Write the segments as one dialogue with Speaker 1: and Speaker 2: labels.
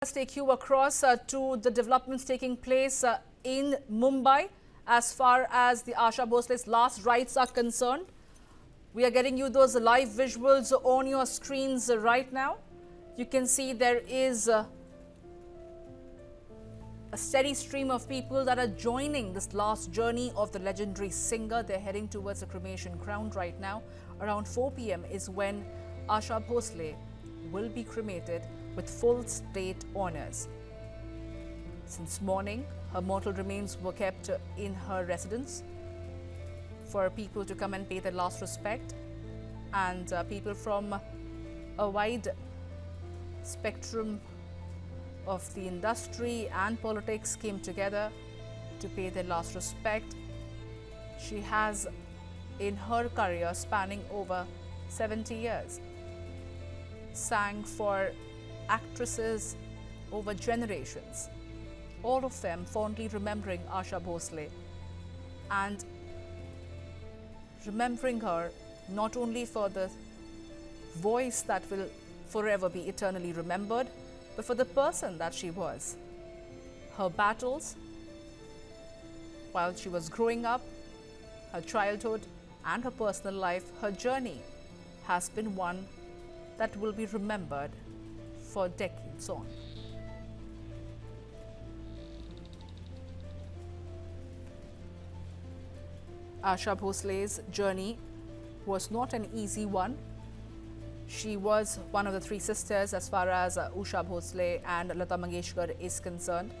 Speaker 1: Let's take you across to the developments taking place in Mumbai as far as the Asha Bhosle's last rites are concerned. We are getting you those live visuals on your screens right now. You can see there is a steady stream of people that are joining this last journey of the legendary singer. They're heading towards the cremation ground right now. Around 4 p.m. is when Asha Bhosle will be cremated with full state honors. Since morning, her mortal remains were kept in her residence for people to come and pay their last respect, and people from a wide spectrum of the industry and politics came together to pay their last respect. She has, in her career spanning over 70 years, sang for actresses over generations, all of them fondly remembering Asha Bhosle and remembering her not only for the voice that will forever be eternally remembered, but for the person that she was. Her battles while she was growing up, her childhood and her personal life, her journey has been one that will be remembered for decades on. Asha Bhosle's journey was not an easy one. She was one of the three sisters as far as Asha Bhosle and Lata Mangeshkar is concerned.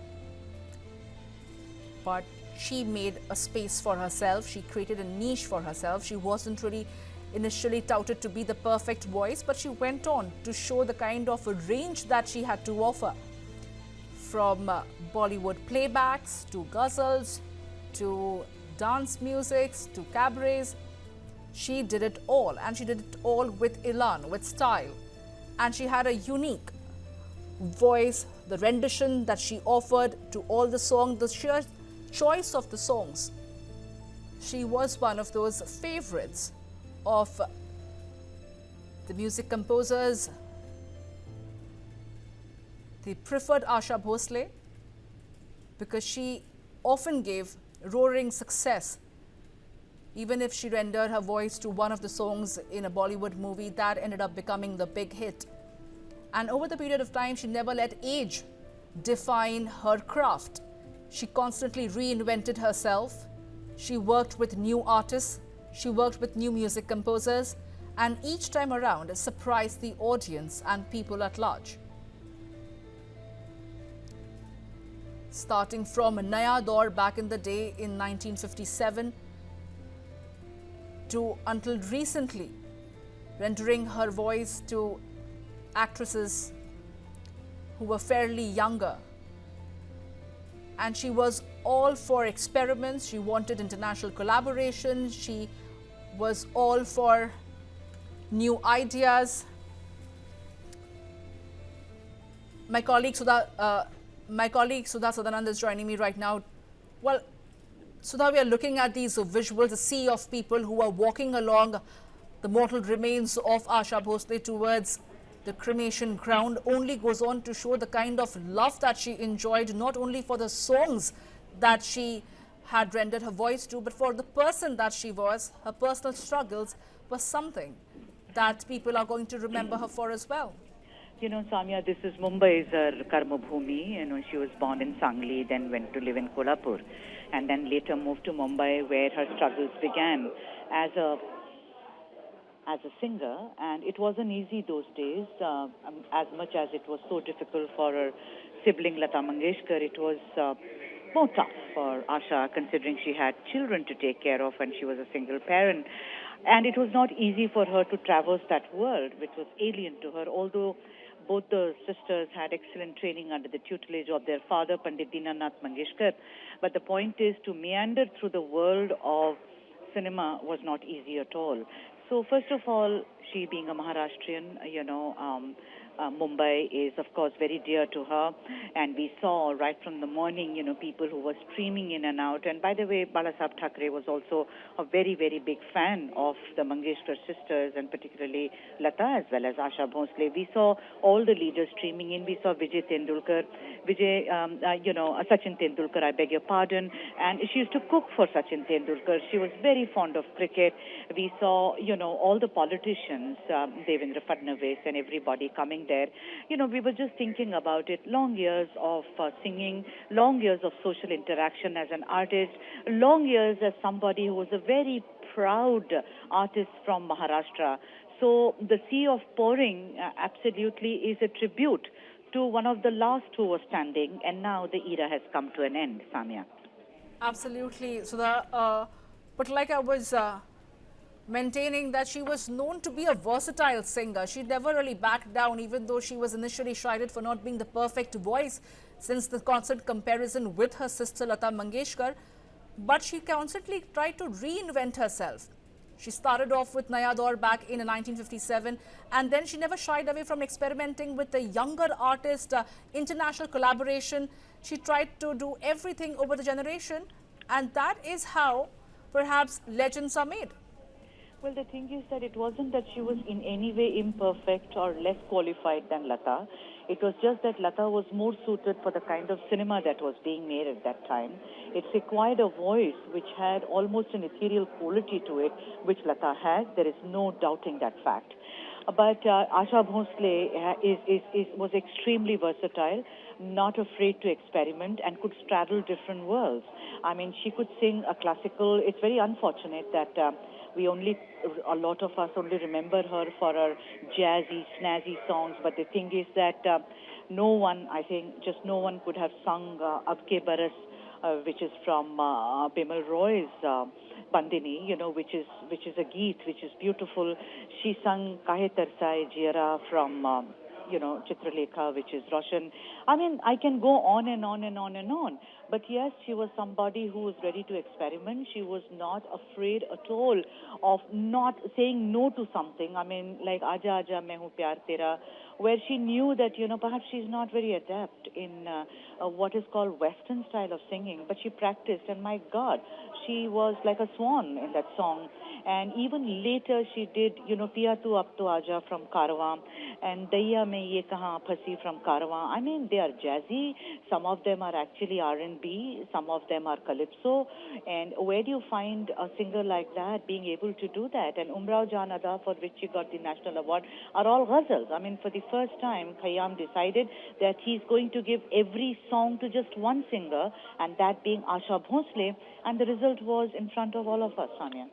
Speaker 1: But she made a space for herself. She created a niche for herself. She wasn't really initially touted to be the perfect voice, but she went on to show the kind of a range that she had to offer. From Bollywood playbacks to ghazals to dance musics to cabarets, she did it all, and she did it all with elan, with style. And she had a unique voice, the rendition that she offered to all the songs, the sheer choice of the songs. She was one of those favorites of the music composers. They preferred Asha Bhosle because she often gave roaring success. Even if she rendered her voice to one of the songs in a Bollywood movie, that ended up becoming the big hit. And over the period of time, she never let age define her craft. She constantly reinvented herself. She worked with new artists. She worked with new music composers, and each time around surprised the audience and people at large. Starting from Naya Daur back in the day in 1957 to until recently, rendering her voice to actresses who were fairly younger. And she was all for experiments. She wanted international collaboration. She was all for new ideas. My colleague Sudha Sadanand is joining me right now. Well, Sudha, we are looking at these visuals, a sea of people who are walking along the mortal remains of Asha Bhosle towards the cremation ground. Only goes on to show the kind of love that she enjoyed, not only for the songs that she had rendered her voice to, but for the person that she was. Her personal struggles was something that people are going to remember her for as well.
Speaker 2: You know, Samya, this is Mumbai's Karma Bhumi. You know, she was born in Sangli, then went to live in Kolhapur, and then later moved to Mumbai, where her struggles began as a singer. And it wasn't easy those days, as much as it was so difficult for her sibling Lata Mangeshkar. It was more tough for Asha, considering she had children to take care of and she was a single parent. And it was not easy for her to traverse that world, which was alien to her, although both the sisters had excellent training under the tutelage of their father, Pandit Dinanath Mangeshkar. But the point is, to meander through the world of cinema was not easy at all. So first of all, she being a Maharashtrian, Mumbai is, of course, very dear to her. And we saw right from the morning, people who were streaming in and out. And by the way, Balasaheb Thackeray was also a very, very big fan of the Mangeshkar sisters, and particularly Lata as well as Asha Bhosle. We saw all the leaders streaming in. We saw Sachin Tendulkar, I beg your pardon. And she used to cook for Sachin Tendulkar. She was very fond of cricket. We saw, all the politicians, Devendra, Fadnavis, and everybody coming there. We were just thinking about it. Long years of singing, long years of social interaction as an artist, long years as somebody who was a very proud artist from Maharashtra. So the Sea of Pouring absolutely is a tribute to one of the last who was standing, and now the era has come to an end, Samia.
Speaker 1: Absolutely. So but like I was maintaining that she was known to be a versatile singer. She never really backed down, even though she was initially chided for not being the perfect voice since the constant comparison with her sister Lata Mangeshkar. But she constantly tried to reinvent herself. She started off with Naya Daur back in 1957, and then she never shied away from experimenting with the younger artist, international collaboration. She tried to do everything over the generation, and that is how perhaps legends are made.
Speaker 2: Well, the thing is that it wasn't that she was in any way imperfect or less qualified than Lata. It was just that Lata was more suited for the kind of cinema that was being made at that time. It required a voice which had almost an ethereal quality to it, which Lata has. There is no doubting that fact. But Asha Bhosle was extremely versatile, not afraid to experiment, and could straddle different worlds. I mean, she could sing a classical. It's very unfortunate that a lot of us only remember her for her jazzy, snazzy songs. But the thing is that no one could have sung Abke Baras, which is from Bimal Roy's Bandini, which is a geet, which is beautiful. She sung Kahe Tarsaye Jiera from Chitralekha, which is Roshan. I mean, I can go on and on and on and on. But yes, she was somebody who was ready to experiment. She was not afraid at all of not saying no to something. I mean, like Aja Aja Main Hu Pyar Tera, where she knew that, perhaps she's not very adept in what is called Western style of singing, but she practiced, and my God, she was like a swan in that song. And even later she did, Piya Tu Ab To Aja from Karwan, and Daiya Mein Ye Kahan Phasi from Karwan. I mean, they are jazzy. Some of them are actually R&B. Some of them are calypso. And where do you find a singer like that being able to do that? And Umrao Jan Ada, for which she got the national award, are all ghazals. I mean, for the first time, Khayyam decided that he's going to give every song to just one singer, and that being Asha Bhosle. And the result was in front of all of us, Sonia.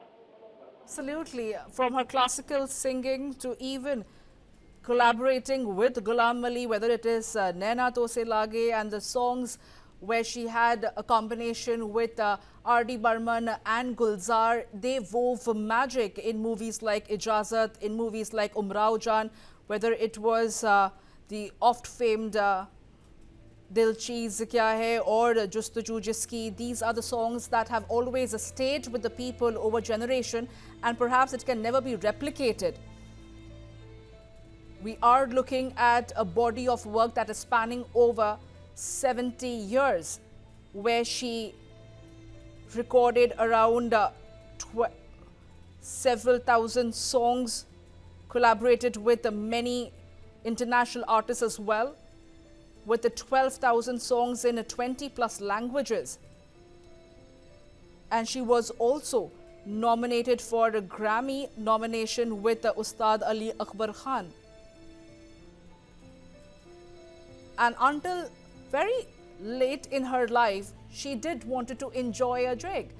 Speaker 1: Absolutely. From her classical singing to even collaborating with Ghulam Ali, whether it is Naina To Se Lage and the songs where she had a combination with R.D. Burman and Gulzar, they wove magic in movies like Ijazat, in movies like Umrao Jan, whether it was the oft-famed Dil Cheez Kya Hai or Justaju Jiski. These are the songs that have always stayed with the people over generation, and perhaps it can never be replicated. We are looking at a body of work that is spanning over 70 years, where she recorded around several thousand songs, collaborated with many international artists as well, with the 12,000 songs in 20 plus languages. And she was also nominated for a Grammy nomination with Ustad Ali Akbar Khan. And until very late in her life, she did wanted to enjoy a drink.